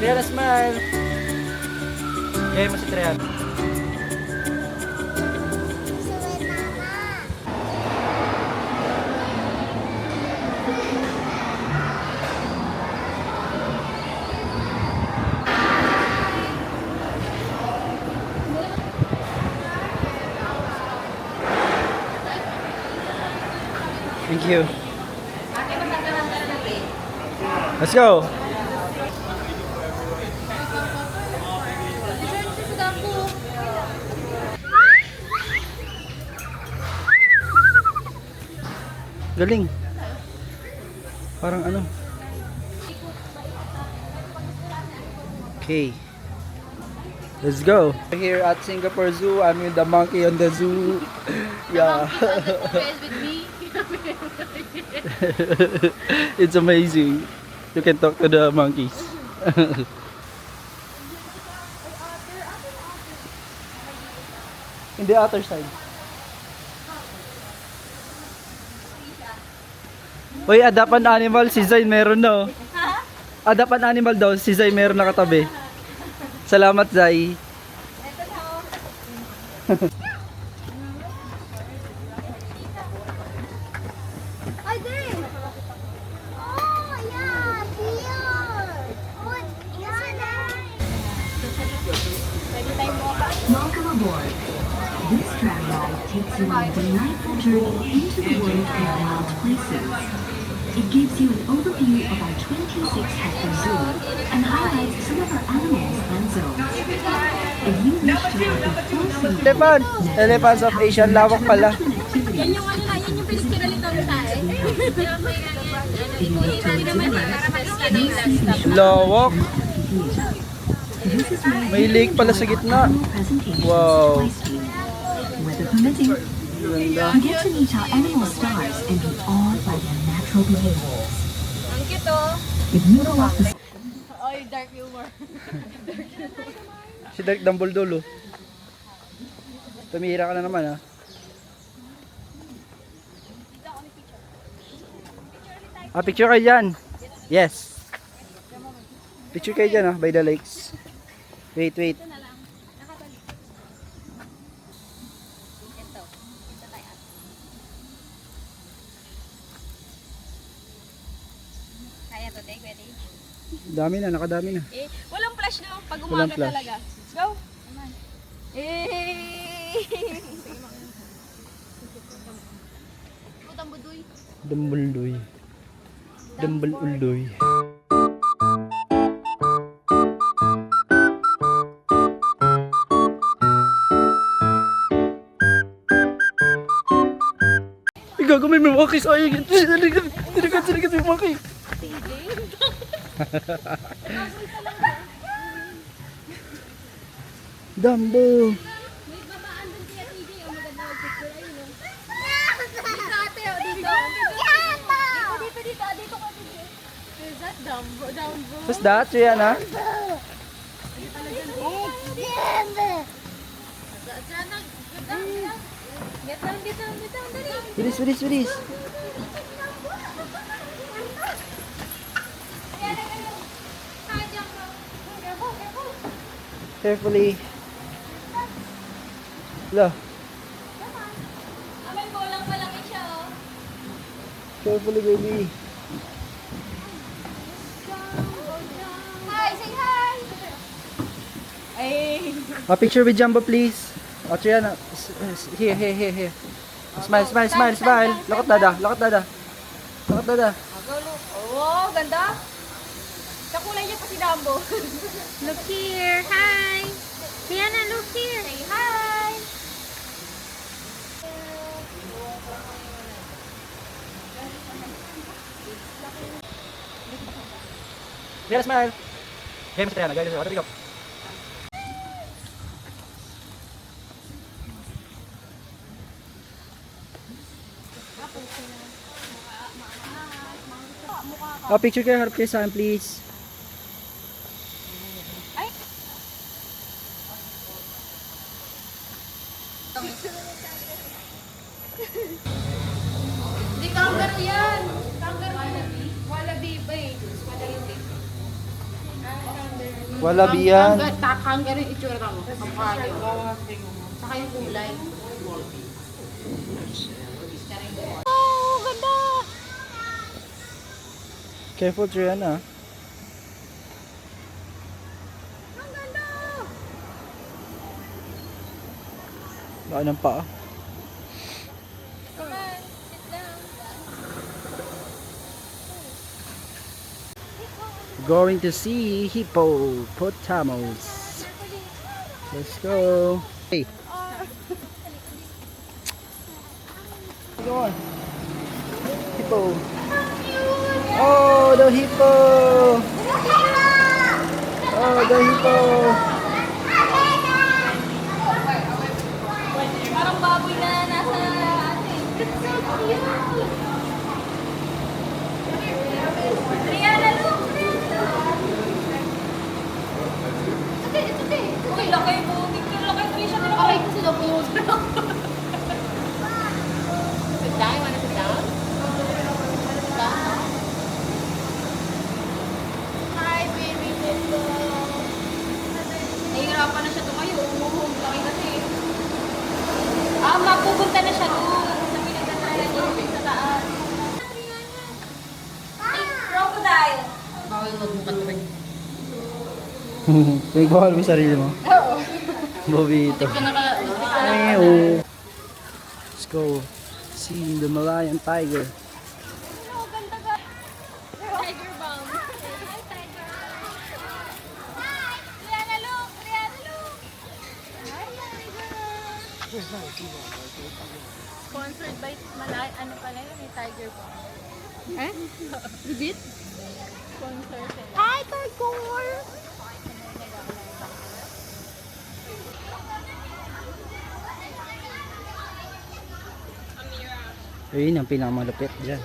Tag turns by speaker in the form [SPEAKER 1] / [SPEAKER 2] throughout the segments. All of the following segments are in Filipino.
[SPEAKER 1] Triana, smile! Gaya mo si Triana. Thank you. Let's go. Galing. Parang ano. Okay. Let's go. We're here at Singapore Zoo. I'm with the monkey on the zoo. Yeah. It's amazing. You can talk to the monkeys. In the other side. Uy, adapt an animal, si Zay meron na. Adapt an animal daw, si Zay meron na katabi. Salamat, Zay.
[SPEAKER 2] Welcome aboard. This tram ride takes you on a delightful journey into the world of wild places. It gives you an overview of our 26-hectare zoo and highlights some of our animals and zones. If you wish to have a full
[SPEAKER 1] Elephant! Elephants of Asia, lawak pala.
[SPEAKER 3] Yan yung ano na, yan yung pinspiralito tayo. Hindi naman yan.
[SPEAKER 1] Lawak. May lake pala sa gitna. Wow.
[SPEAKER 2] Weather permitting,
[SPEAKER 1] Ganda.
[SPEAKER 2] you get to meet our animal stars and be awed by their natural behaviors.
[SPEAKER 3] Ang cute oh.
[SPEAKER 2] If you don't want to
[SPEAKER 3] Oy, dark humor.
[SPEAKER 1] Si Dark Dumbledore. Tumira ka na naman, ha. Ah, picture kayo dyan. Yes. Picture kayo dyan, ha, by the lakes. Wait, wait.
[SPEAKER 3] Kaya to, take, ready?
[SPEAKER 1] Dami na, nakadami na.
[SPEAKER 3] Eh, walang flash no, pag
[SPEAKER 1] Walang
[SPEAKER 3] umaga
[SPEAKER 1] flash.
[SPEAKER 3] talaga. Let's go. Come on. Eh. Putang budoy.
[SPEAKER 1] Dumbledoy. Dumbledoy. Gago, may monkey sa akin. Sinikat may monkey. Dumbo.
[SPEAKER 3] May babaan dun siya TJ, ang maganda mag-picture ayun oh. Dito ate oh, dito. Dito ka TJ. Is that Dumbo? Dumbo?
[SPEAKER 1] Who's that? Rihanna?
[SPEAKER 3] Get down, dali.
[SPEAKER 1] Bilis. Carefully. Lah,
[SPEAKER 3] May bolang malaki siya oh.
[SPEAKER 1] carefully, baby.
[SPEAKER 3] Hi, say hi. Ay.
[SPEAKER 1] A picture with Jumbo, please. O, Rihanna. Here. Smile. Lakot dada.
[SPEAKER 3] Oh, ganda. Kakulay niya pa si Dumbo. Look here. Hi. Rihanna, look here. Say hi.
[SPEAKER 1] Rihanna, smile. Game sa Rihanna, guys. What do we go? A picture kayo, harap kayo sa akin, please.
[SPEAKER 3] matamis. Hindi kangaroo yan. Kangaroo. Wallaby ba eh. Wallaby.
[SPEAKER 1] Wallaby yan.
[SPEAKER 3] Kangaroo yung itsura mo. Kampanya. Saka yung kulay. Oh, ganda!
[SPEAKER 1] Careful, Triana.
[SPEAKER 3] Ang ganda!
[SPEAKER 1] Baka ng paa.
[SPEAKER 3] Come on, sit down.
[SPEAKER 1] Going to see hippopotamus. Let's go. Hey. Go on. Hippo. Oh, the hippo. Oh, the hippo.
[SPEAKER 3] Parang baboy na nasa It's so cute! Rihanna, look! It's okay, it's okay. Uy, laki po. Tingnan laki po siya. Okay, kasi na po. Sit down? You wanna sit down? Sit down? Hi, baby Hippo. Nahihirapan na siya tumayo. Umuhong laki kasi. Mapupunta na siya doon sa pinagdanayan niya sa taas. Ay, crocodile! Bawal wag mo katuloy.
[SPEAKER 1] Nagbawal mo sarili mo.
[SPEAKER 3] Oo.
[SPEAKER 1] Bobito.
[SPEAKER 3] Ito naka...
[SPEAKER 1] Ew. Let's go see the Malayan tiger.
[SPEAKER 3] Oh, ganda ka. Tiger bomb. Hi, tiger. Hi! Rihanna, look! Rihanna, look! Hi, tiger. Sponsored by Malay, ano pala yun, yung tiger bomb. Eh? Legit? Sponsor sila. Hi, tiger!
[SPEAKER 1] Ayun ang pinakamalupit dyan.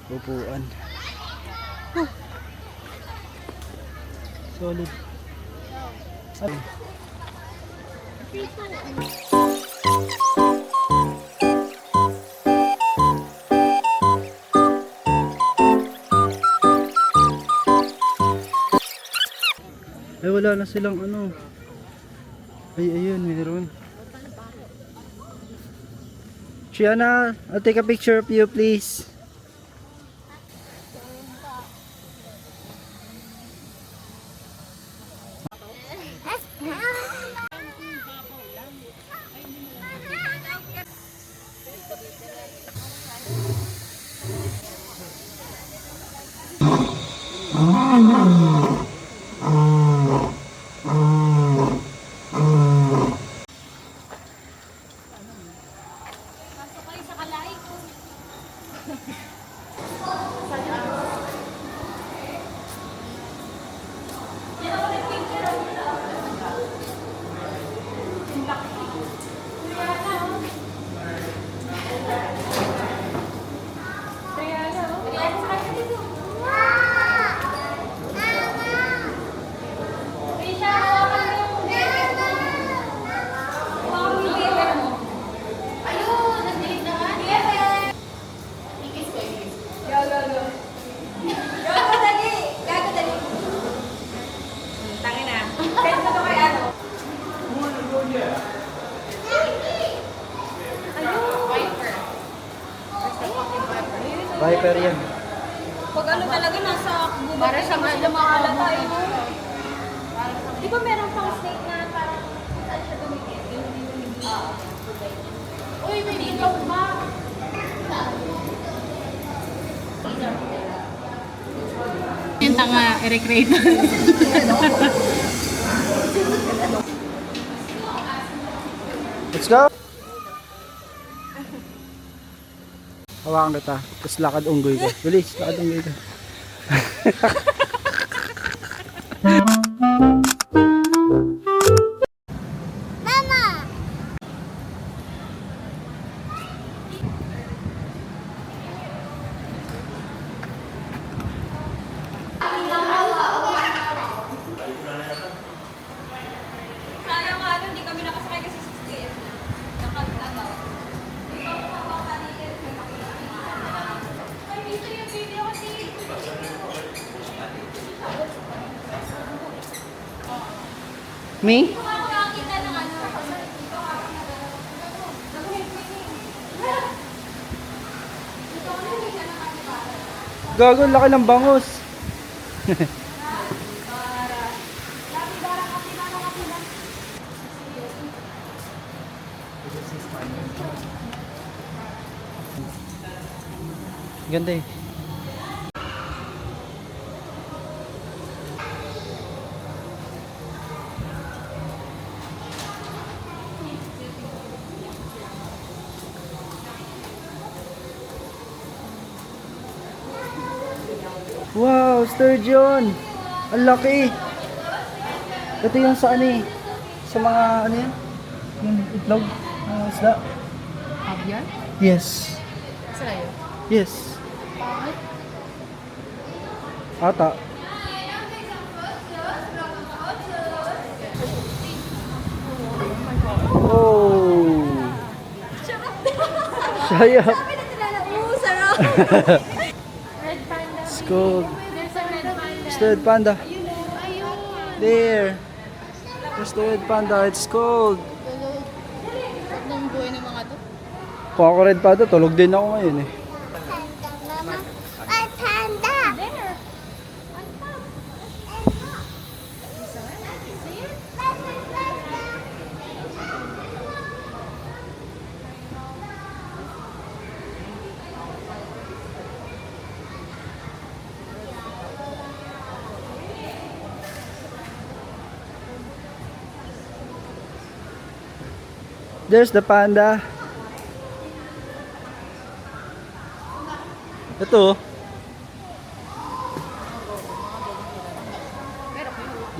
[SPEAKER 1] Upuan. Solid. Ay. Ay, wala na silang ano. Ay, ayun, meron. Shiana, I'll take a picture of you, please.
[SPEAKER 3] Pasok kayo sa kalay ko.
[SPEAKER 1] Viper yan.
[SPEAKER 3] Pag ano talaga nasa gubat para sa lumakala tayo. Di ba meron pang snake na parang saan siya dumikit? Uy, may ilaw ba? Yung tanga, i-recreate.
[SPEAKER 1] Let's go! Hawakan kita. Tapos lakad unggoy ka. Bilis, lakad unggoy ka.
[SPEAKER 3] Sayang nga, hindi kami nakasakay kasi sa sasakyan.
[SPEAKER 1] Me? Gago, laki ng bangus. Ganda eh. Wow, sturgeon! Ang laki! Ito yung sa ano eh. Sa mga ano yan? Yung itlog? Isda?
[SPEAKER 3] Kaviar?
[SPEAKER 1] Yes.
[SPEAKER 3] Sa'yo?
[SPEAKER 1] Yes. Ata. Oh. Sayap.
[SPEAKER 3] Red panda.
[SPEAKER 1] It's cold.
[SPEAKER 3] There's a red panda.
[SPEAKER 1] It's the red panda.
[SPEAKER 3] Ayun.
[SPEAKER 1] There. There's the red panda. It's cold.
[SPEAKER 3] Tatlong buhay ng mga to.
[SPEAKER 1] Kung ako red panda, tulog din ako ngayon eh.
[SPEAKER 3] There.
[SPEAKER 1] There's the panda. Ito.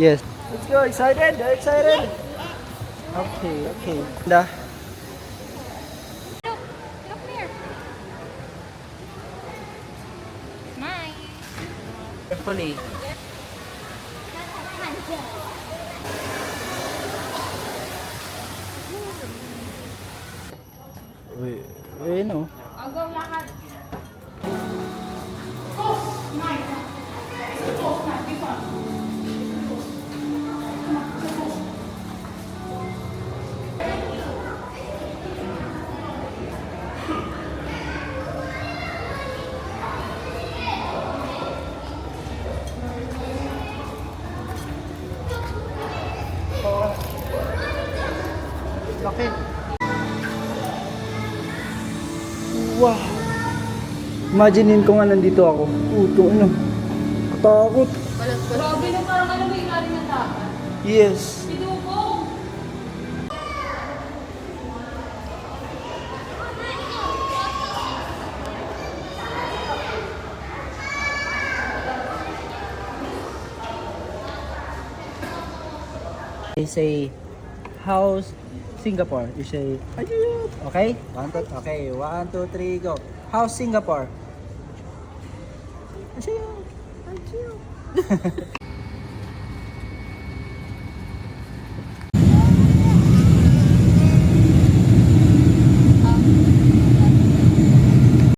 [SPEAKER 1] Yes. Let's go. Excited? Are you excited? Okay, okay. Panda.
[SPEAKER 3] Look. Look here. Smile.
[SPEAKER 1] Carefully. Uy, no.
[SPEAKER 3] Agaw lahat.
[SPEAKER 1] Laki. Wow. Imaginein ko nga nandito ako. Puto, ano. Katakot.
[SPEAKER 3] Grabe na parang alam mo yung lari ng dapat.
[SPEAKER 1] Yes.
[SPEAKER 3] Pinubong.
[SPEAKER 1] You say, how's Singapore? You say, ayun. Okay? 1, 2, okay. 1, 2, 3, go. How's Singapore? Ayun. Ayun.